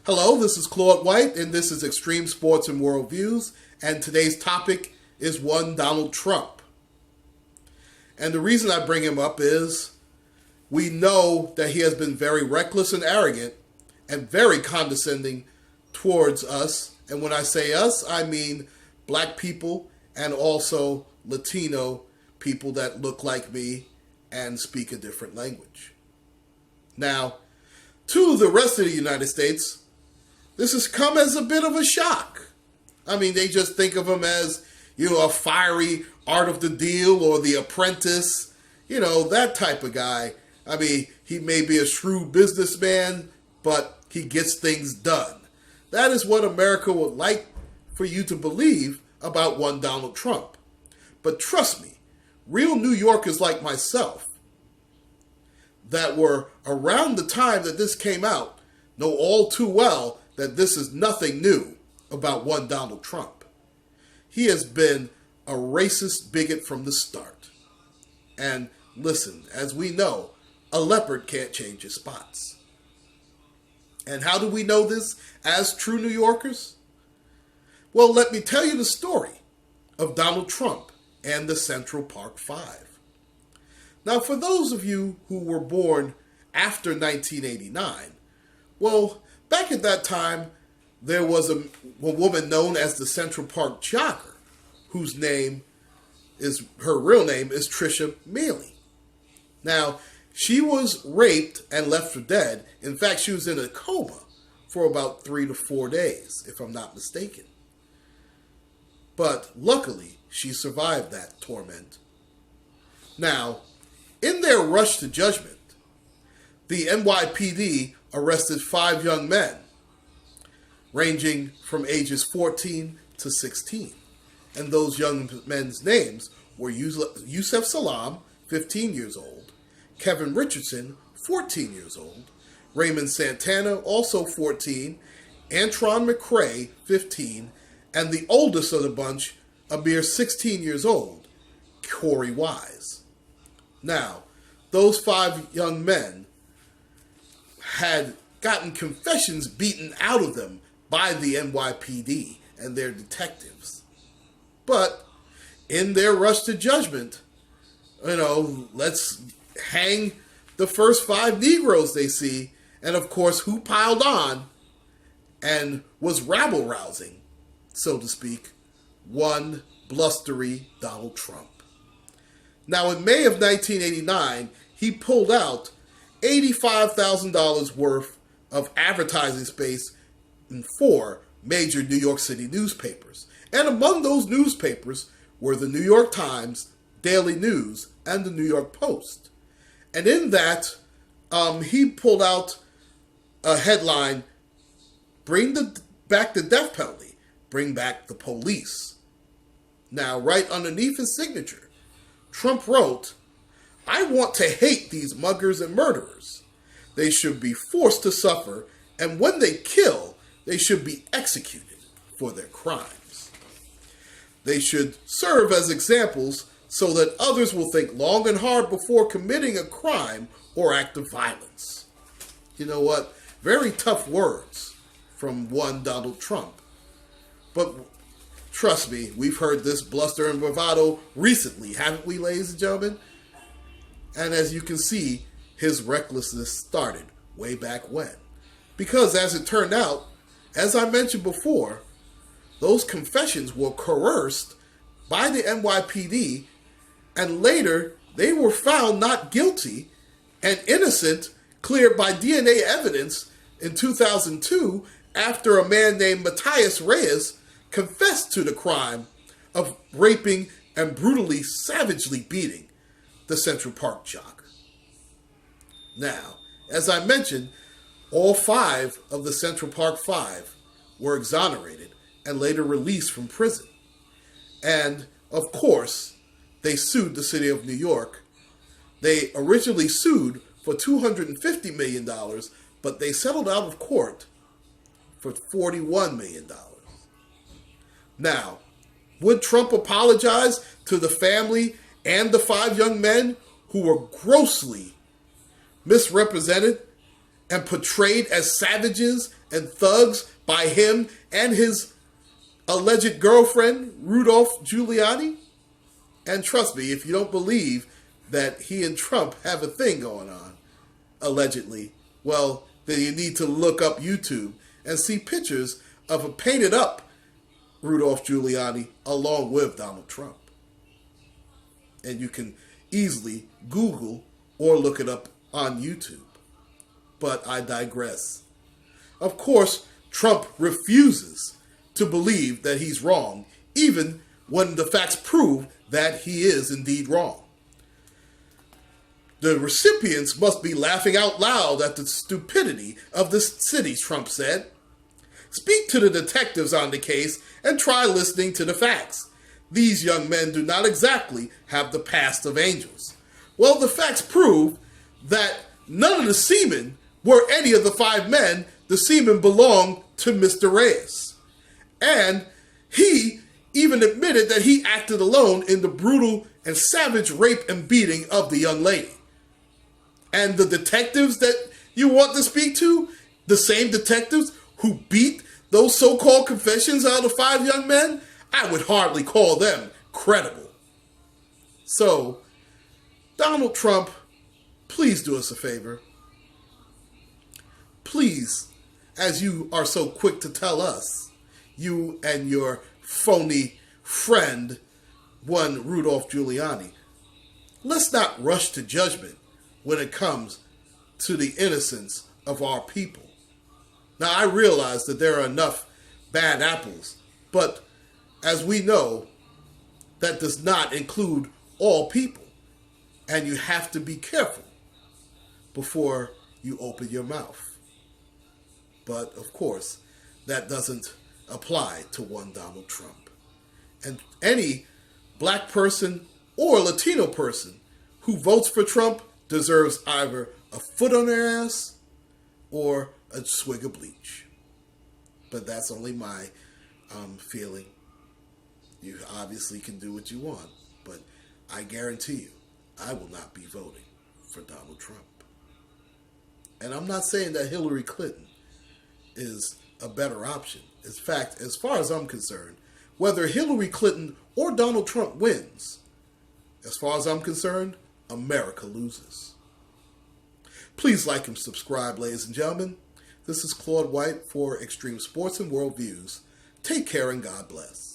Hello, this is Claude White, and this is Extreme Sports and Worldviews, and today's topic is one Donald Trump. And the reason I bring him up is we know that he has been very reckless and arrogant and very condescending towards us. And when I say us, I mean black people and also Latino people that look like me and speak a different language. Now, to the rest of the United States, this has come as a bit of a shock. I mean, they just think of him as, a fiery Art of the Deal or The Apprentice, that type of guy. I mean, he may be a shrewd businessman, but he gets things done. That is what America would like for you to believe about one Donald Trump. But trust me, real New Yorkers like myself that were around the time that this came out know all too well that this is nothing new about one Donald Trump. He has been a racist bigot from the start. And listen, as we know, a leopard can't change his spots. And how do we know this as true New Yorkers? Well, let me tell you the story of Donald Trump and the Central Park Five. Now, for those of you who were born after 1989, well, back at that time, there was a woman known as the Central Park Jogger, whose her real name is Tricia Mealy. Now, she was raped and left for dead. In fact, she was in a coma for about 3 to 4 days, if I'm not mistaken. But luckily, she survived that torment. Now, in their rush to judgment, the NYPD arrested 5 young men, ranging from ages 14 to 16. And those young men's names were Yusef Salaam, 15 years old, Kevin Richardson, 14 years old, Raymond Santana, also 14, Antron McCray, 15, and the oldest of the bunch, a mere 16 years old, Corey Wise. Now, those 5 young men had gotten confessions beaten out of them by the NYPD and their detectives. But in their rush to judgment, let's hang the first 5 Negroes they see. And of course, who piled on and was rabble-rousing, so to speak, one blustery Donald Trump. Now, in May of 1989, he pulled out $85,000 worth of advertising space in 4 major New York City newspapers. And among those newspapers were the New York Times, Daily News, and the New York Post. And in that, he pulled out a headline, "Bring back the death penalty, bring back the police." Now, right underneath his signature, Trump wrote, "I want to hate these muggers and murderers. They should be forced to suffer, and when they kill, they should be executed for their crimes. They should serve as examples so that others will think long and hard before committing a crime or act of violence." You know what? Very tough words from one Donald Trump. But trust me, we've heard this bluster and bravado recently, haven't we, ladies and gentlemen? And as you can see, his recklessness started way back when. Because as it turned out, as I mentioned before, those confessions were coerced by the NYPD, and later they were found not guilty and innocent, cleared by DNA evidence in 2002 after a man named Matthias Reyes confessed to the crime of raping and brutally, savagely beating the Central Park jogger. Now, as I mentioned, all 5 of the Central Park Five were exonerated and later released from prison. And, of course, they sued the city of New York. They originally sued for $250 million, but they settled out of court for $41 million. Now, would Trump apologize to the family and the 5 young men who were grossly misrepresented and portrayed as savages and thugs by him and his alleged girlfriend, Rudolph Giuliani? And trust me, if you don't believe that he and Trump have a thing going on, allegedly, well, then you need to look up YouTube and see pictures of a painted up Rudolph Giuliani along with Donald Trump. And you can easily Google or look it up on YouTube. But I digress. Of course, Trump refuses to believe that he's wrong, even when the facts prove that he is indeed wrong. The recipients must be laughing out loud at the stupidity of the city, Trump said. Speak to the detectives on the case and try listening to the facts. These young men do not exactly have the past of angels. Well, the facts prove that none of the seamen were any of the 5 men. The seamen belonged to Mr. Reyes. And he even admitted that he acted alone in the brutal and savage rape and beating of the young lady. And the detectives that you want to speak to, the same detectives who beat those so-called confessions out of the 5 young men, I would hardly call them credible. So, Donald Trump, please do us a favor. Please, as you are so quick to tell us, you and your phony friend, one Rudolph Giuliani, let's not rush to judgment when it comes to the innocence of our people. Now, I realize that there are enough bad apples, but as we know, that does not include all people. And you have to be careful before you open your mouth. But, of course, that doesn't apply to one Donald Trump. And any black person or Latino person who votes for Trump deserves either a foot on their ass or a swig of bleach. But that's only my feeling. You obviously can do what you want, but I guarantee you, I will not be voting for Donald Trump. And I'm not saying that Hillary Clinton is a better option. In fact, as far as I'm concerned, whether Hillary Clinton or Donald Trump wins, as far as I'm concerned, America loses. Please like and subscribe, ladies and gentlemen. This is Claude White for Extreme Sports and Worldviews. Take care and God bless.